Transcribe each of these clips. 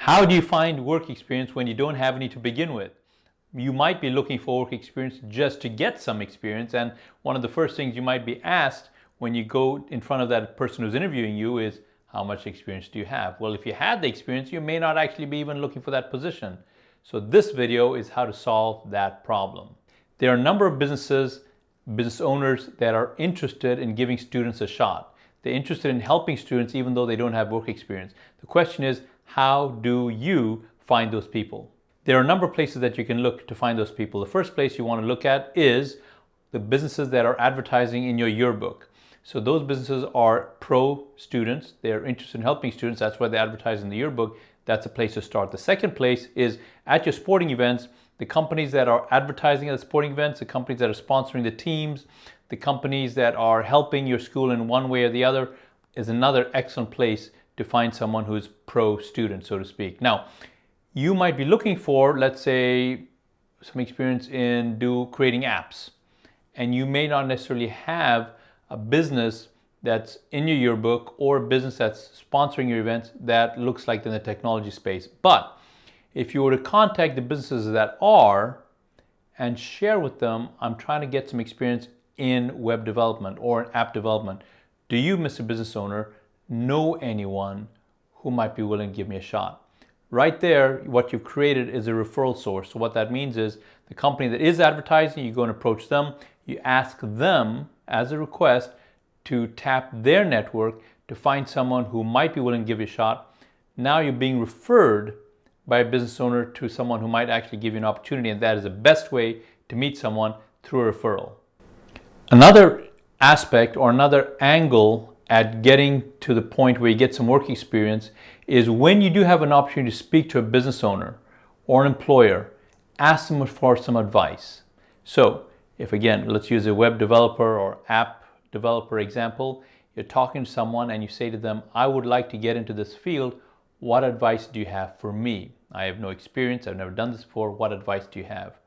How do you find work experience when you don't have any to begin with? You might be looking for work experience just to get some experience, and one of the first things you might be asked when you go in front of that person who's interviewing you is, how much experience do you have? Well, if you had the experience, you may not actually be even looking for that position. So this video is how to solve that problem. There are a number of business owners that are interested in giving students a shot. They're interested in helping students even though they don't have work experience. The question is, how do you find those people? There are a number of places that you can look to find those people. The first place you want to look at is the businesses that are advertising in your yearbook. So those businesses are pro students. They're interested in helping students. That's why they advertise in the yearbook. That's a place to start. The second place is at your sporting events. The companies that are advertising at the sporting events, the companies that are sponsoring the teams, the companies that are helping your school in one way or the other is another excellent place to find someone who's pro student, so to speak. Now, you might be looking for, let's say, some experience in creating apps, and you may not necessarily have a business that's in your yearbook or a business that's sponsoring your events that looks like in the technology space. But if you were to contact the businesses that are and share with them, I'm trying to get some experience in web development or app development. Do you, Mr. Business Owner, know anyone who might be willing to give me a shot? Right there, what you've created is a referral source. So what that means is the company that is advertising, you go and approach them, you ask them as a request to tap their network to find someone who might be willing to give you a shot. Now you're being referred by a business owner to someone who might actually give you an opportunity, and that is the best way to meet someone, through a referral. Another aspect or another angle at getting to the point where you get some work experience is when you do have an opportunity to speak to a business owner or an employer, ask them for some advice. So if, again, let's use a web developer or app developer example, you're talking to someone and you say to them, I would like to get into this field. What advice do you have for me? I have no experience. I've never done this before. What advice do you have?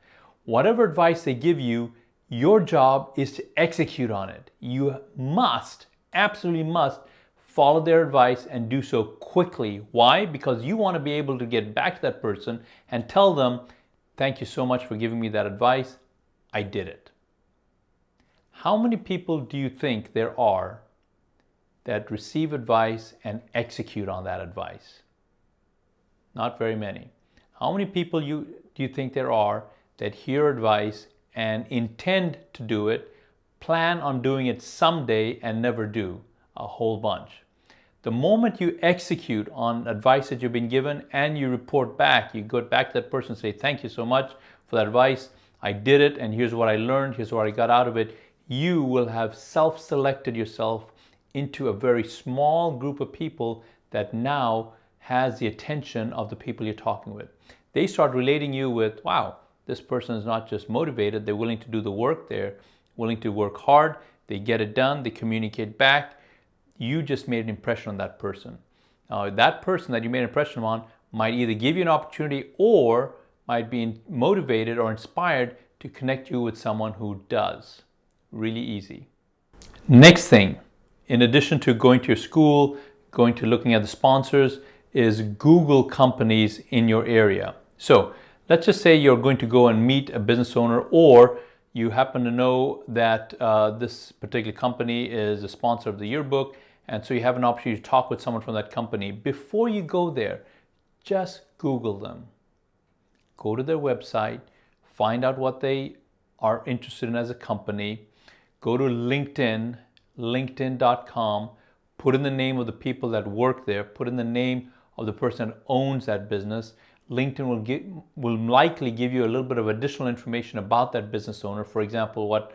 Whatever advice they give you, your job is to execute on it. You must, absolutely must, follow their advice and do so quickly. Why? Because you want to be able to get back to that person and tell them, thank you so much for giving me that advice. I did it. How many people do you think there are that receive advice and execute on that advice? Not very many. How many people do you think there are that hear advice and intend to do it, plan on doing it someday and never do? A whole bunch. The moment you execute on advice that you've been given and you report back, you go back to that person and say, thank you so much for that advice. I did it and here's what I learned, here's what I got out of it. You will have self-selected yourself into a very small group of people that now has the attention of the people you're talking with. They start relating you with, wow, this person is not just motivated, they're willing to do the work, they're willing to work hard, they get it done, they communicate back. You just made an impression on that person. Now, that person that you made an impression on might either give you an opportunity or might be motivated or inspired to connect you with someone who does. Really easy. Next thing, in addition to going to your school, going to looking at the sponsors, is Google companies in your area. So let's just say you're going to go and meet a business owner, or you happen to know that this particular company is a sponsor of the yearbook, and so you have an opportunity to talk with someone from that company. Before you go there, just Google them. Go to their website, find out what they are interested in as a company. Go to LinkedIn, linkedin.com, put in the name of the people that work there, put in the name of the person that owns that business. LinkedIn will likely give you a little bit of additional information about that business owner. For example, what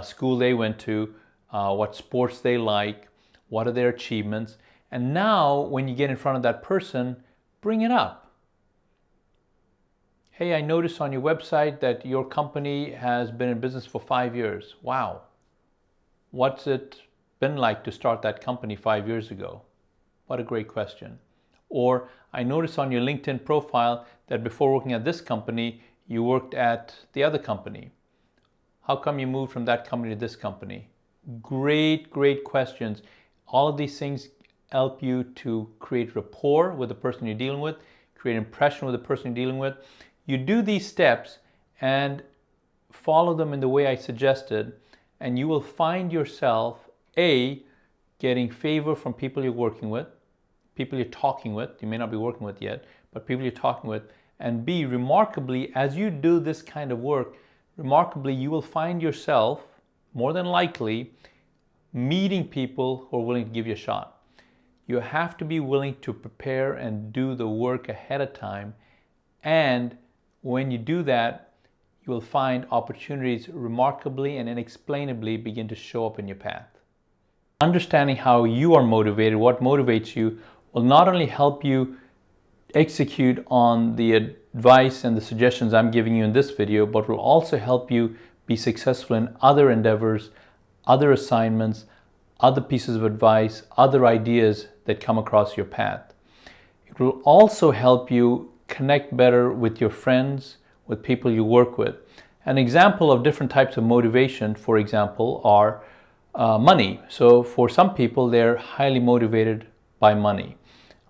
school they went to, what sports they like, what are their achievements. And now when you get in front of that person, bring it up. Hey, I noticed on your website that your company has been in business for 5 years. Wow. What's it been like to start that company 5 years ago? What a great question. Or I noticed on your LinkedIn profile that before working at this company, you worked at the other company. How come you moved from that company to this company? Great, great questions. All of these things help you to create rapport with the person you're dealing with, create an impression with the person you're dealing with. You do these steps and follow them in the way I suggested, and you will find yourself, A, getting favor from people you're working with, people you're talking with, you may not be working with yet, but people you're talking with, and B, remarkably, as you do this kind of work, remarkably, you will find yourself, more than likely, meeting people who are willing to give you a shot. You have to be willing to prepare and do the work ahead of time, and when you do that, you will find opportunities remarkably and inexplainably begin to show up in your path. Understanding how you are motivated, what motivates you, will not only help you execute on the advice and the suggestions I'm giving you in this video, but will also help you be successful in other endeavors, other assignments, other pieces of advice, other ideas that come across your path. It will also help you connect better with your friends, with people you work with. An example of different types of motivation, for example, are money. So for some people, they're highly motivated by money.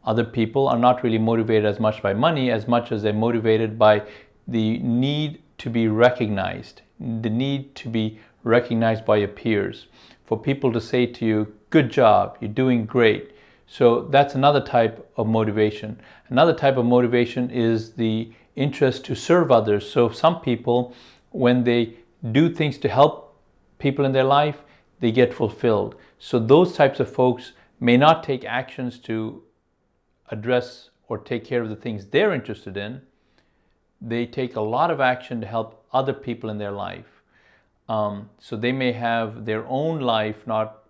Other people are not really motivated as much by money as much as they're motivated by the need to be recognized, the need to be recognized by your peers, for people to say to you, good job, you're doing great. So that's another type of motivation. Another type of motivation is the interest to serve others. So some people, when they do things to help people in their life, they get fulfilled. So those types of folks may not take actions to address or take care of the things they're interested in. They take a lot of action to help other people in their life. So they may have their own life not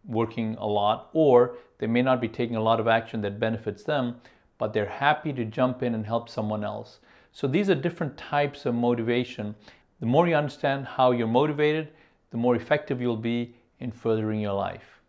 working a lot, or they may not be taking a lot of action that benefits them, but they're happy to jump in and help someone else. So these are different types of motivation. The more you understand how you're motivated, the more effective you'll be in furthering your life.